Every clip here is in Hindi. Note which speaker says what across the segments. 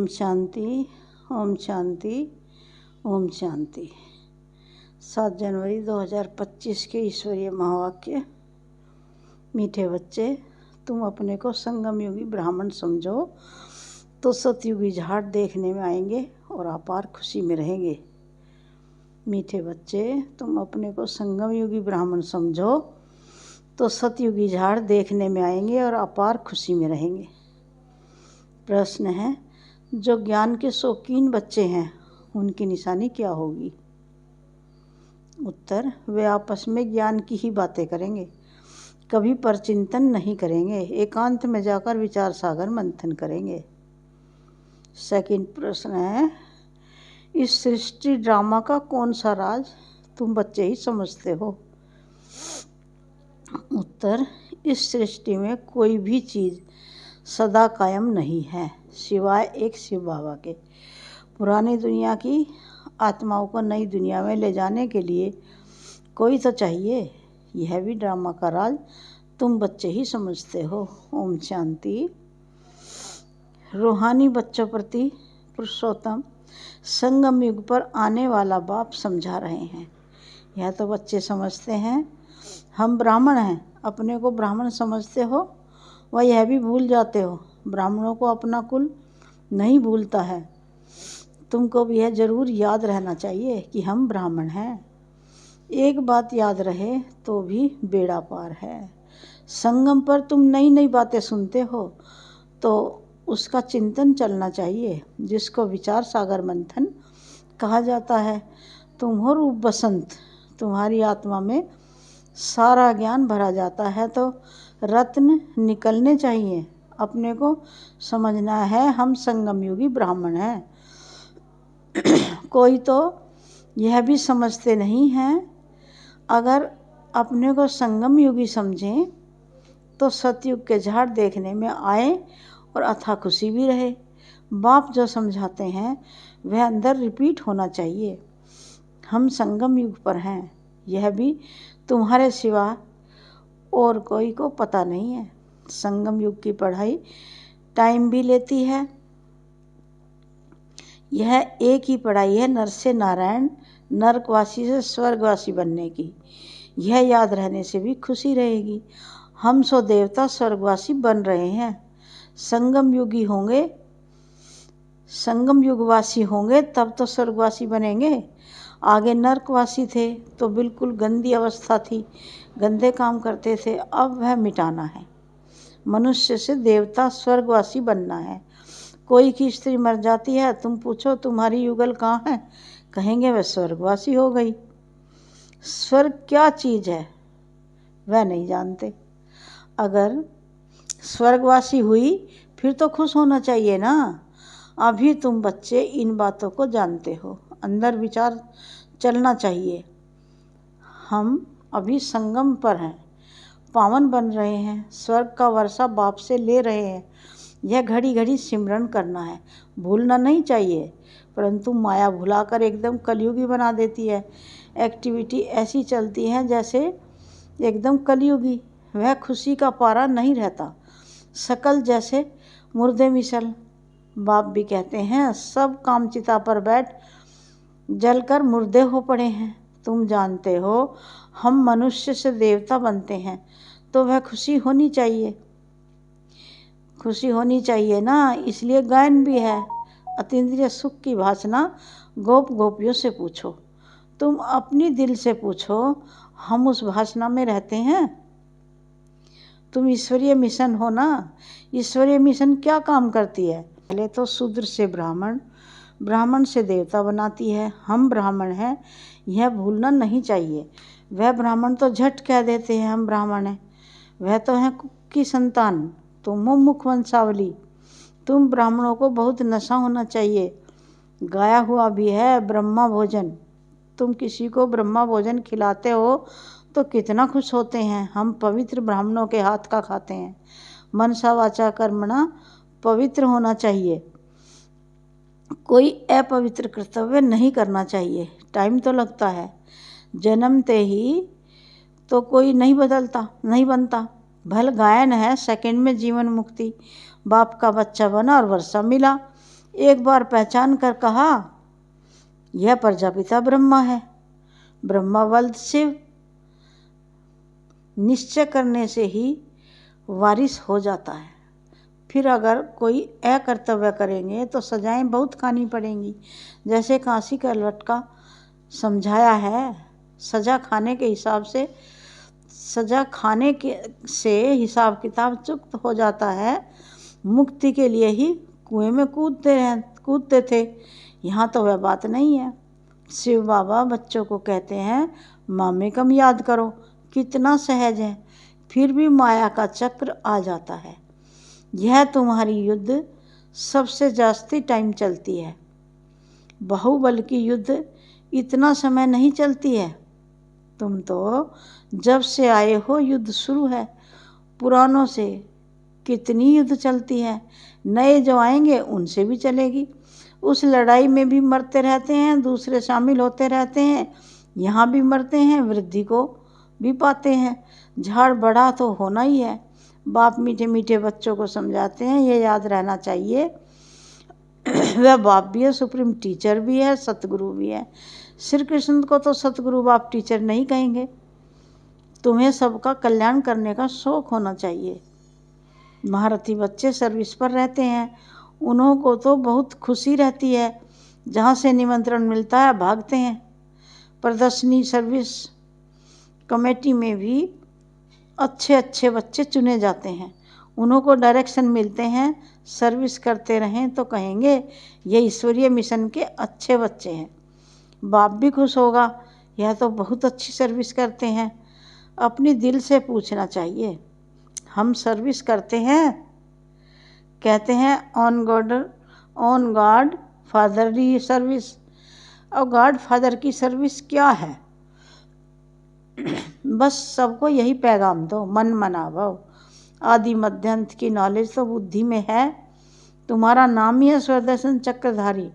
Speaker 1: ओम शांति, ओम शांति, ओम शांति। 7 जनवरी 2025 के ईश्वरीय महावाक्य। मीठे बच्चे, तुम अपने को संगम युगी ब्राह्मण समझो तो सतयुगी झाड़ देखने में आएंगे और अपार खुशी में रहेंगे। मीठे बच्चे, तुम अपने को संगम युगी ब्राह्मण समझो तो सतयुगी झाड़ देखने में आएंगे और अपार खुशी में रहेंगे। प्रश्न है, जो ज्ञान के शौकीन बच्चे हैं उनकी निशानी क्या होगी? उत्तर, वे आपस में ज्ञान की ही बातें करेंगे, कभी परचिंतन नहीं करेंगे, एकांत में जाकर विचार सागर मंथन करेंगे। सेकंड प्रश्न है, इस सृष्टि ड्रामा का कौन सा राज तुम बच्चे ही समझते हो? उत्तर, इस सृष्टि में कोई भी चीज़ सदा कायम नहीं है सिवाय एक शिव बाबा के। पुरानी दुनिया की आत्माओं को नई दुनिया में ले जाने के लिए कोई तो चाहिए। यह भी ड्रामा का राज तुम बच्चे ही समझते हो। ओम शांति। रूहानी बच्चों प्रति पुरुषोत्तम संगम युग पर आने वाला बाप समझा रहे हैं। यह तो बच्चे समझते हैं हम ब्राह्मण हैं, अपने को ब्राह्मण समझते हो, वह यह भी भूल जाते हो ब्राह्मणों को अपना कुल नहीं भूलता है। तुमको भी यह जरूर याद रहना चाहिए कि हम ब्राह्मण हैं। एक बात याद रहे तो भी बेड़ा पार है। संगम पर तुम नई नई बातें सुनते हो तो उसका चिंतन चलना चाहिए, जिसको विचार सागर मंथन कहा जाता है। तुम हो रूप बसंत, तुम्हारी आत्मा में सारा ज्ञान भरा जाता है तो रत्न निकलने चाहिए। अपने को समझना है हम संगम युगी ब्राह्मण हैं। कोई तो यह भी समझते नहीं हैं। अगर अपने को संगम युगी समझें तो सतयुग के झाड़ देखने में आए और अथा खुशी भी रहे। बाप जो समझाते हैं वह अंदर रिपीट होना चाहिए। हम संगम युग पर हैं, यह भी तुम्हारे सिवा और कोई को पता नहीं है। संगम युग की पढ़ाई टाइम भी लेती है। यह एक ही पढ़ाई है नर से नारायण, नरकवासी से स्वर्गवासी बनने की। यह याद रहने से भी खुशी रहेगी। हम सो देवता स्वर्गवासी बन रहे हैं। संगम युगी होंगे, संगम युगवासी होंगे तब तो स्वर्गवासी बनेंगे। आगे नरकवासी थे तो बिल्कुल गंदी अवस्था थी, गंदे काम करते थे, अब वह मिटाना है। मनुष्य से देवता स्वर्गवासी बनना है। कोई की स्त्री मर जाती है, तुम पूछो तुम्हारी युगल कहाँ है, कहेंगे वह स्वर्गवासी हो गई। स्वर्ग क्या चीज़ है वह नहीं जानते। अगर स्वर्गवासी हुई फिर तो खुश होना चाहिए ना। अभी तुम बच्चे इन बातों को जानते हो, अंदर विचार चलना चाहिए। हम अभी संगम पर हैं, पावन बन रहे हैं, स्वर्ग का वर्षा बाप से ले रहे हैं। यह घड़ी घड़ी सिमरन करना है, भूलना नहीं चाहिए। परंतु माया भुलाकर एकदम कलयुगी बना देती है। एक्टिविटी ऐसी चलती है जैसे एकदम कलयुगी। वह खुशी का पारा नहीं रहता, शकल जैसे मुर्दे मिसल। बाप भी कहते हैं सब काम चिता पर बैठ जलकर मुर्दे हो पड़े हैं। तुम जानते हो हम मनुष्य से देवता बनते हैं तो वह खुशी होनी चाहिए, खुशी होनी चाहिए ना। इसलिए गायन भी है। अतीन्द्रिय सुख की भाषणा गोप गोपियों से पूछो, तुम अपनी दिल से पूछो, हम उस भाषणा में रहते हैं। तुम ईश्वरीय मिशन हो ना। ईश्वरीय मिशन क्या काम करती है? पहले तो शूद्र से ब्राह्मण, ब्राह्मण से देवता बनाती है। हम ब्राह्मण हैं, यह भूलना नहीं चाहिए। वह ब्राह्मण तो झट कह देते हैं हम ब्राह्मण हैं। वह तो हैं कुक की संतान, तुम हो मुख वंशावली। तुम ब्राह्मणों को बहुत नशा होना चाहिए। गाया हुआ भी है ब्रह्मा भोजन। तुम किसी को ब्रह्मा भोजन खिलाते हो तो कितना खुश होते हैं। हम पवित्र ब्राह्मणों के हाथ का खाते हैं। मनसा वाचा कर्मणा पवित्र होना चाहिए। कोई अपवित्र कर्तव्य नहीं करना चाहिए। टाइम तो लगता है, जन्मते ही तो कोई नहीं बदलता, नहीं बनता। भल गायन है सेकंड में जीवन मुक्ति। बाप का बच्चा बना और वर्षा मिला। एक बार पहचान कर कहा, यह प्रजापिता ब्रह्मा है। ब्रह्मा वल्द शिव निश्चय करने से ही वारिस हो जाता है। फिर अगर कोई अकर्तव्य करेंगे तो सजाएं बहुत खानी पड़ेंगी। जैसे काशी का लटका समझाया है, सजा खाने के हिसाब किताब चुक्त हो जाता है। मुक्ति के लिए ही कुएं में कूदते थे, यहाँ तो वह बात नहीं है। शिव बाबा बच्चों को कहते हैं, मामे कम याद करो, कितना सहज है, फिर भी माया का चक्र आ जाता है। यह तुम्हारी युद्ध सबसे जास्ती टाइम चलती है। बाहुबल की युद्ध इतना समय नहीं चलती है। तुम तो जब से आए हो युद्ध शुरू है। पुरानों से कितनी युद्ध चलती है, नए जो आएंगे उनसे भी चलेगी। उस लड़ाई में भी मरते रहते हैं, दूसरे शामिल होते रहते हैं, यहाँ भी मरते हैं, वृद्धि को भी पाते हैं। झाड़ बड़ा तो होना ही है। बाप मीठे मीठे बच्चों को समझाते हैं, ये याद रहना चाहिए वह बाप भी है, सुप्रीम टीचर भी है, सतगुरु भी है। श्री कृष्ण को तो सतगुरु बाप टीचर नहीं कहेंगे। तुम्हें सबका कल्याण करने का शौक होना चाहिए। महारथी बच्चे सर्विस पर रहते हैं, उन्हों को तो बहुत खुशी रहती है। जहाँ से निमंत्रण मिलता है भागते हैं। प्रदर्शनी सर्विस कमेटी में भी अच्छे अच्छे बच्चे चुने जाते हैं। उन्हों को डायरेक्शन मिलते हैं, सर्विस करते रहें तो कहेंगे ये ईश्वरीय मिशन के अच्छे बच्चे हैं। बाप भी खुश होगा, यह तो बहुत अच्छी सर्विस करते हैं। अपनी दिल से पूछना चाहिए, हम सर्विस करते हैं? कहते हैं ऑन गॉड फादरली सर्विस। और गॉड फादर की सर्विस क्या है? बस सबको यही पैगाम दो, मन मनाओ। आदि मध्य अंत की नॉलेज तो बुद्धि में है। तुम्हारा नाम ही है स्वदर्शन चक्रधारी,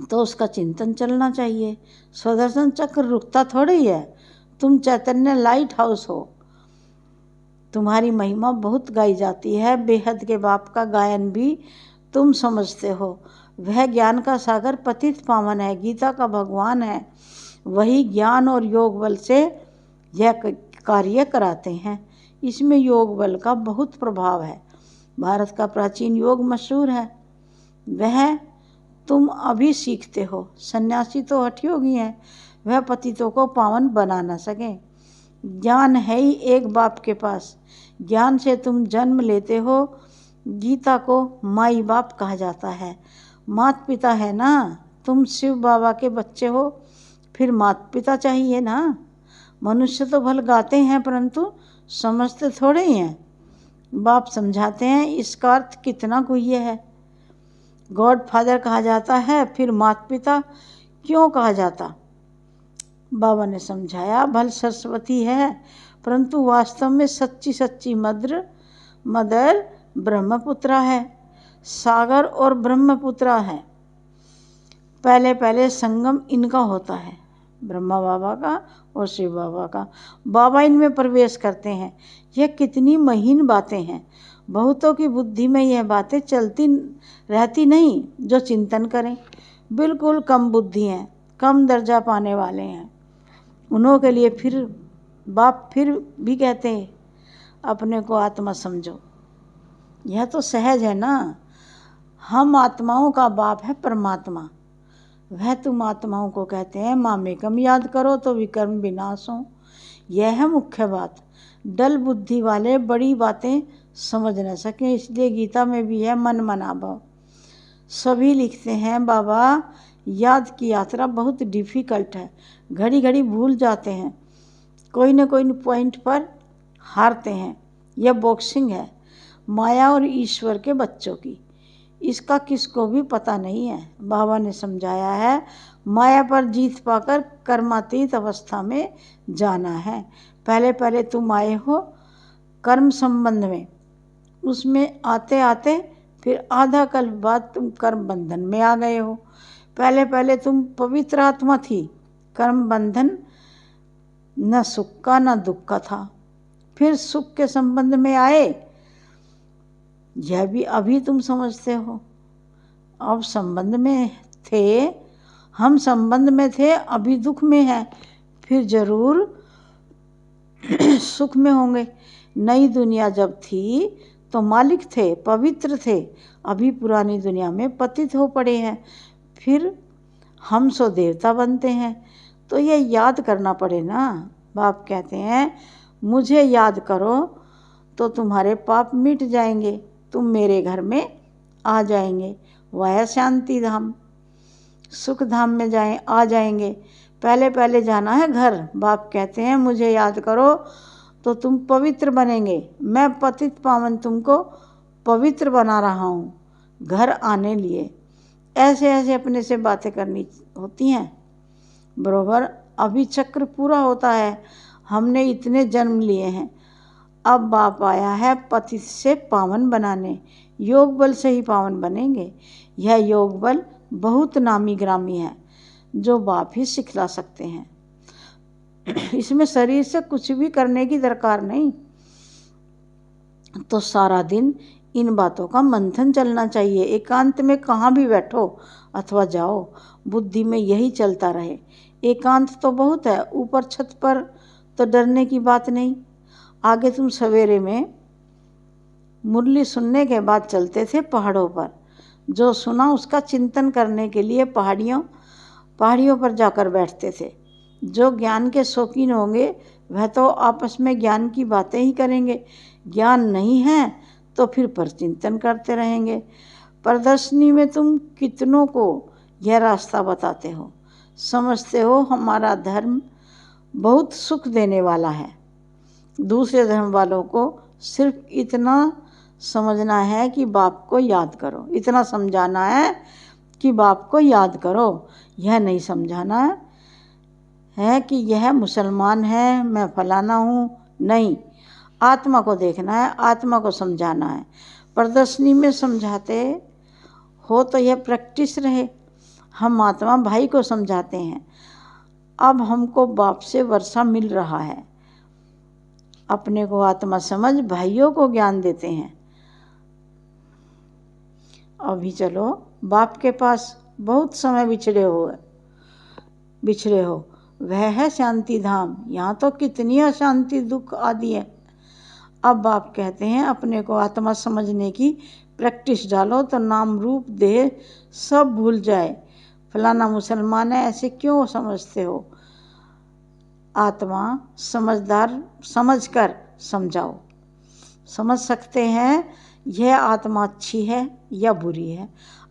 Speaker 1: तो उसका चिंतन चलना चाहिए। स्वदर्शन चक्र रुकता थोड़ी है। तुम चैतन्य लाइट हाउस हो। तुम्हारी महिमा बहुत गाई जाती है। बेहद के बाप का गायन भी तुम समझते हो। वह ज्ञान का सागर पतित पावन है, गीता का भगवान है। वही ज्ञान और योग बल से यह कार्य कराते हैं। इसमें योग बल का बहुत प्रभाव है। भारत का प्राचीन योग मशहूर है, वह तुम अभी सीखते हो। सन्यासी तो हठयोगी हैं, वह पतितों को पावन बना न सके। ज्ञान है ही एक बाप के पास, ज्ञान से तुम जन्म लेते हो। गीता को माई बाप कहा जाता है। माता पिता है ना, तुम शिव बाबा के बच्चे हो, फिर माता पिता चाहिए ना। मनुष्य तो भल गाते हैं परंतु समझते थोड़े ही हैं। बाप समझाते हैं, इसका अर्थ कितना गुह्य है। गॉड फादर कहा जाता है, फिर माता पिता क्यों कहा जाता? बाबा ने समझाया, भल सरस्वती है परंतु वास्तव में सच्ची सच्ची मदर ब्रह्मपुत्रा है। सागर और ब्रह्मपुत्रा है। पहले पहले संगम इनका होता है, ब्रह्मा बाबा का और शिव बाबा का। बाबा इनमें प्रवेश करते हैं। यह कितनी महीन बातें हैं। बहुतों की बुद्धि में यह बातें चलती रहती नहीं जो चिंतन करें। बिल्कुल कम बुद्धि हैं, कम दर्जा पाने वाले हैं। उन्हों के लिए फिर बाप फिर भी कहते हैं, अपने को आत्मा समझो। यह तो सहज है ना। हम आत्माओं का बाप है परमात्मा। वह तुम आत्माओं को कहते हैं, मामेकम याद करो तो विकर्म विनाश हो। यह है मुख्य बात। डल बुद्धि वाले बड़ी बातें समझ न सकें, इसलिए गीता में भी है मन मनाभव। सभी लिखते हैं, बाबा याद की यात्रा बहुत डिफ़िकल्ट है, घड़ी घड़ी भूल जाते हैं, कोई न कोई पॉइंट पर हारते हैं। यह बॉक्सिंग है माया और ईश्वर के बच्चों की। इसका किसको भी पता नहीं है। बाबा ने समझाया है, माया पर जीत पाकर कर्मातीत अवस्था में जाना है। पहले पहले तुम आए हो कर्म संबंध में, उसमें आते आते फिर आधा कल्प बाद तुम कर्म बंधन में आ गए हो। पहले पहले तुम पवित्र आत्मा थी, कर्म बंधन न सुख का न दुख का था। फिर सुख के संबंध में आए, यह भी अभी तुम समझते हो। अब संबंध में थे, हम संबंध में थे, अभी दुख में है, फिर जरूर सुख में होंगे। नई दुनिया जब थी तो मालिक थे, पवित्र थे, अभी पुरानी दुनिया में पतित हो पड़े हैं, फिर हम सो देवता बनते हैं। तो ये याद करना पड़े ना। बाप कहते हैं मुझे याद करो तो तुम्हारे पाप मिट जाएंगे, तुम मेरे घर में आ जाएंगे, वह शांति धाम, सुख धाम में आ जाएंगे। पहले पहले जाना है घर। बाप कहते हैं मुझे याद करो तो तुम पवित्र बनेंगे, मैं पतित पावन तुमको पवित्र बना रहा हूँ घर आने लिए। ऐसे ऐसे अपने से बातें करनी होती हैं बरोबर। अभी चक्र पूरा होता है, हमने इतने जन्म लिए हैं, अब बाप आया है पतित से पावन बनाने, योग बल से ही पावन बनेंगे। यह योग बल बहुत नामी ग्रामी है जो बाप ही सिखला सकते हैं। इसमें शरीर से कुछ भी करने की दरकार नहीं। तो सारा दिन इन बातों का मंथन चलना चाहिए। एकांत में कहाँ भी बैठो अथवा जाओ, बुद्धि में यही चलता रहे। एकांत तो बहुत है, ऊपर छत पर तो डरने की बात नहीं। आगे तुम सवेरे में मुरली सुनने के बाद चलते थे पहाड़ों पर, जो सुना उसका चिंतन करने के लिए पहाड़ियों पर जाकर बैठते थे। जो ज्ञान के शौकीन होंगे वह तो आपस में ज्ञान की बातें ही करेंगे, ज्ञान नहीं है तो फिर पर चिंतन करते रहेंगे। प्रदर्शनी में तुम कितनों को यह रास्ता बताते हो, समझते हो हमारा धर्म बहुत सुख देने वाला है। दूसरे धर्म वालों को सिर्फ इतना समझना है कि बाप को याद करो, इतना समझाना है कि बाप को याद करो। यह नहीं समझाना है कि यह मुसलमान है, मैं फलाना हूँ, नहीं। आत्मा को देखना है, आत्मा को समझाना है। प्रदर्शनी में समझाते हो तो यह प्रैक्टिस रहे। हम आत्मा भाई को समझाते हैं, अब हमको बाप से वर्षा मिल रहा है, अपने को आत्मा समझ भाइयों को ज्ञान देते हैं। अभी चलो बाप के पास बहुत समय बिछड़े हो, वह है शांति धाम। यहाँ तो कितनी अशांति दुख आदि है। अब बाप कहते हैं अपने को आत्मा समझने की प्रैक्टिस डालो तो नाम रूप देह सब भूल जाए। फलाना मुसलमान है ऐसे क्यों समझते हो, आत्मा समझदार समझकर समझाओ। समझ सकते हैं यह आत्मा अच्छी है या बुरी है।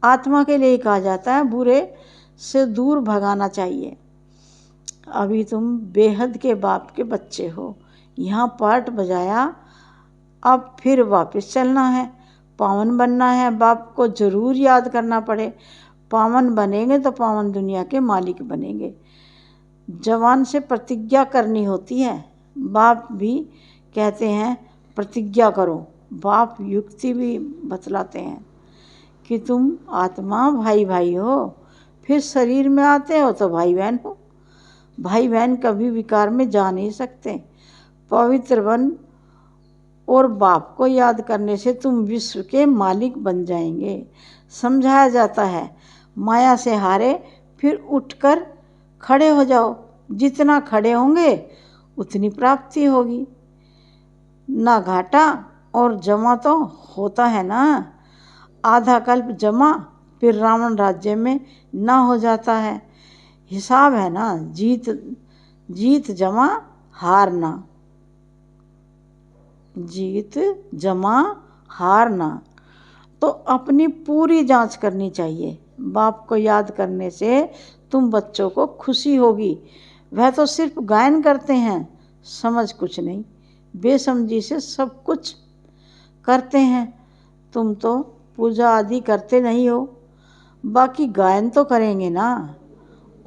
Speaker 1: आत्मा के लिए कहा जाता है बुरे से दूर भगाना चाहिए। अभी तुम बेहद के बाप के बच्चे हो, यहाँ पार्ट बजाया, अब फिर वापस चलना है, पावन बनना है। बाप को जरूर याद करना पड़े। पावन बनेंगे तो पावन दुनिया के मालिक बनेंगे। जवान से प्रतिज्ञा करनी होती है। बाप भी कहते हैं प्रतिज्ञा करो। बाप युक्ति भी बतलाते हैं कि तुम आत्मा भाई भाई हो, फिर शरीर में आते हो तो भाई बहन हो। भाई बहन कभी विकार में जा नहीं सकते। पवित्र बन और बाप को याद करने से तुम विश्व के मालिक बन जाएंगे। समझाया जाता है माया से हारे फिर उठकर खड़े हो जाओ। जितना खड़े होंगे उतनी प्राप्ति होगी। ना घाटा और जमा तो होता है ना। आधा कल्प जमा फिर रावण राज्य में ना हो जाता है। हिसाब है ना, जीत जमा हारना, जीत जमा हारना। तो अपनी पूरी जांच करनी चाहिए। बाप को याद करने से तुम बच्चों को खुशी होगी। वह तो सिर्फ गायन करते हैं, समझ कुछ नहीं, बेसमझी से सब कुछ करते हैं। तुम तो पूजा आदि करते नहीं हो, बाकी गायन तो करेंगे ना।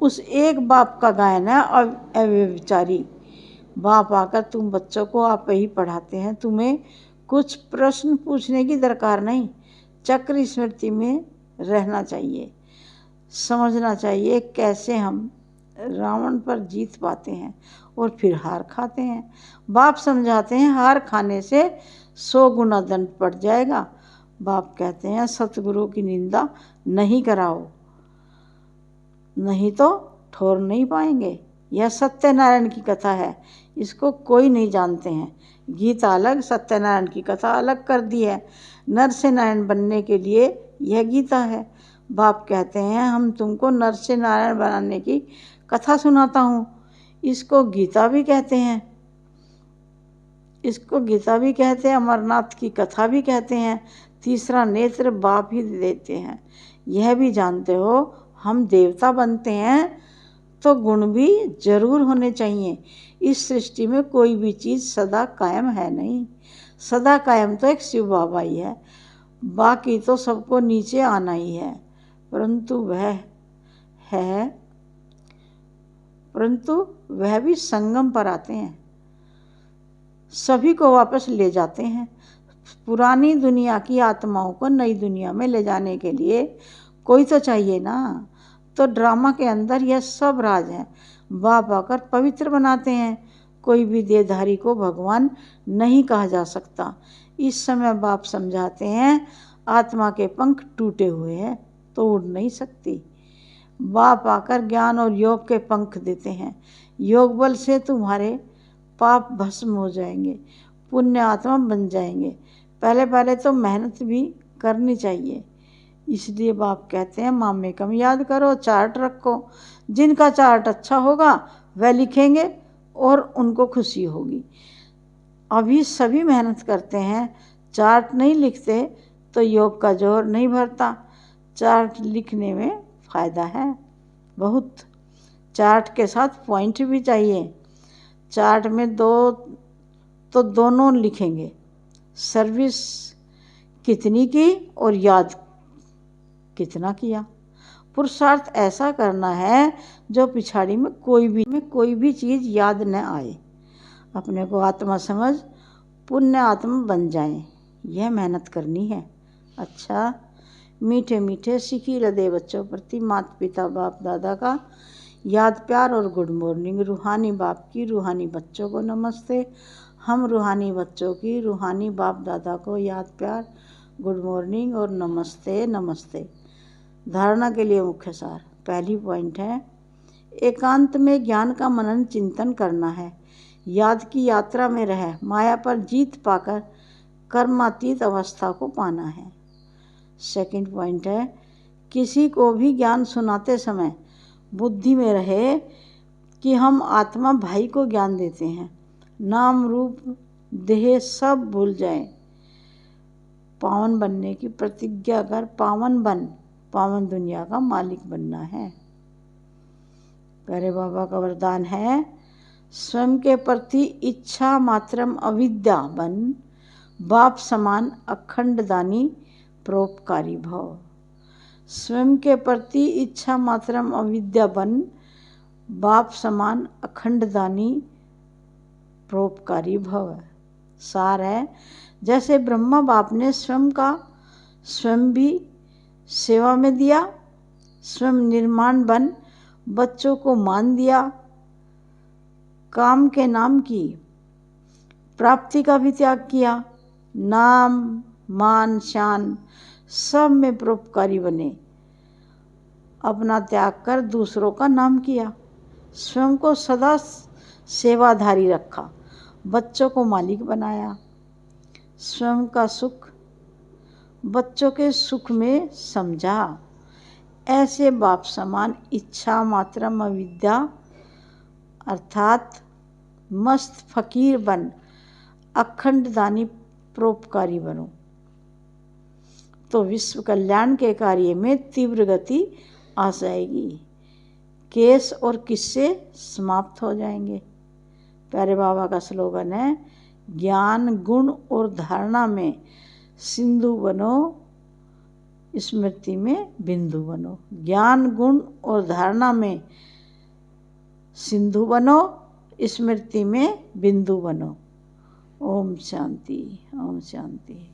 Speaker 1: उस एक बाप का गायन है अव्यभिचारी। बाप आकर तुम बच्चों को आप ही पढ़ाते हैं, तुम्हें कुछ प्रश्न पूछने की दरकार नहीं। चक्र स्मृति में रहना चाहिए, समझना चाहिए कैसे हम रावण पर जीत पाते हैं और फिर हार खाते हैं। बाप समझाते हैं हार खाने से 100 गुना दंड पड़ जाएगा। बाप कहते हैं सतगुरु की निंदा नहीं कराओ, नहीं तो ठोर नहीं पाएंगे। यह सत्यनारायण की कथा है, इसको कोई नहीं जानते हैं। गीता अलग, सत्यनारायण की कथा अलग कर दी है। नर से नारायण बनने के लिए यह गीता है। बाप कहते हैं हम तुमको नर से नारायण बनाने की कथा सुनाता हूँ। इसको गीता भी कहते हैं, इसको गीता भी कहते हैं, अमरनाथ की कथा भी कहते हैं। तीसरा नेत्र बाप ही देते हैं। यह भी जानते हो हम देवता बनते हैं तो गुण भी जरूर होने चाहिए। इस सृष्टि में कोई भी चीज़ सदा कायम है नहीं, सदा कायम तो एक शिव बाबा ही है, बाकी तो सबको नीचे आना ही है। परंतु वह भी संगम पर आते हैं, सभी को वापस ले जाते हैं। पुरानी दुनिया की आत्माओं को नई दुनिया में ले जाने के लिए कोई तो चाहिए ना। तो ड्रामा के अंदर यह सब राज है। बाप आकर पवित्र बनाते हैं। कोई भी देहधारी को भगवान नहीं कहा जा सकता। इस समय बाप समझाते हैं आत्मा के पंख टूटे हुए हैं तो उड़ नहीं सकती। बाप आकर ज्ञान और योग के पंख देते हैं। योग बल से तुम्हारे पाप भस्म हो जाएंगे, पुण्य आत्मा बन जाएंगे। पहले तो मेहनत भी करनी चाहिए। इसलिए बाप कहते हैं मामे कम याद करो, चार्ट रखो। जिनका चार्ट अच्छा होगा वह लिखेंगे और उनको खुशी होगी। अभी सभी मेहनत करते हैं, चार्ट नहीं लिखते तो योग का जोर नहीं भरता। चार्ट लिखने में फ़ायदा है बहुत। चार्ट के साथ पॉइंट भी चाहिए। चार्ट में दोनों लिखेंगे, सर्विस कितनी की और याद कितना किया। पुरुषार्थ ऐसा करना है जो पिछाड़ी में कोई भी चीज़ याद न आए। अपने को आत्मा समझ पुण्य आत्मा बन जाए, यह मेहनत करनी है। अच्छा, मीठे मीठे सिखी हृदय बच्चों प्रति माता पिता बाप दादा का याद प्यार और गुड मॉर्निंग। रूहानी बाप की रूहानी बच्चों को नमस्ते। हम रूहानी बच्चों की रूहानी बाप दादा को याद प्यार, गुड मॉर्निंग और नमस्ते नमस्ते। धारणा के लिए मुख्य सार। पहली पॉइंट है एकांत में ज्ञान का मनन चिंतन करना है। याद की यात्रा में रह माया पर जीत पाकर कर्मातीत अवस्था को पाना है। सेकंड पॉइंट है किसी को भी ज्ञान सुनाते समय बुद्धि में रहे कि हम आत्मा भाई को ज्ञान देते हैं। नाम रूप देह सब भूल जाए। पावन बनने की प्रतिज्ञा कर पावन बन, पावन दुनिया का मालिक बनना है। प्यारे बाबा का वरदान है स्वयं के प्रति इच्छा मात्रम अविद्या बन, बाप समान अखंड दानी परोपकारी भव। स्वयं के प्रति इच्छा मात्रम अविद्या बन, बाप समान अखंड दानी परोपकारी भव। सार है जैसे ब्रह्मा बाप ने स्वयं भी सेवा में दिया, स्वयं निर्माण बन बच्चों को मान दिया, काम के नाम की प्राप्ति का भी त्याग किया, नाम मान शान सब में परोपकारी बने, अपना त्याग कर दूसरों का नाम किया, स्वयं को सदा सेवाधारी रखा, बच्चों को मालिक बनाया, स्वयं का सुख बच्चों के सुख में समझा। ऐसे बाप समान इच्छा मात्रम अविद्या अर्थात मस्त फकीर बन अखंड दानी परोपकारी बनो तो विश्व कल्याण के कार्य में तीव्र गति आ जाएगी। केस और किस्से समाप्त हो जाएंगे। प्यारे बाबा का स्लोगन है ज्ञान गुण और धारणा में सिंधु बनो, स्मृति में बिंदु बनो। ज्ञान गुण और धारणा में सिंधु बनो, स्मृति में बिंदु बनो। ओम शांति, ओम शांति।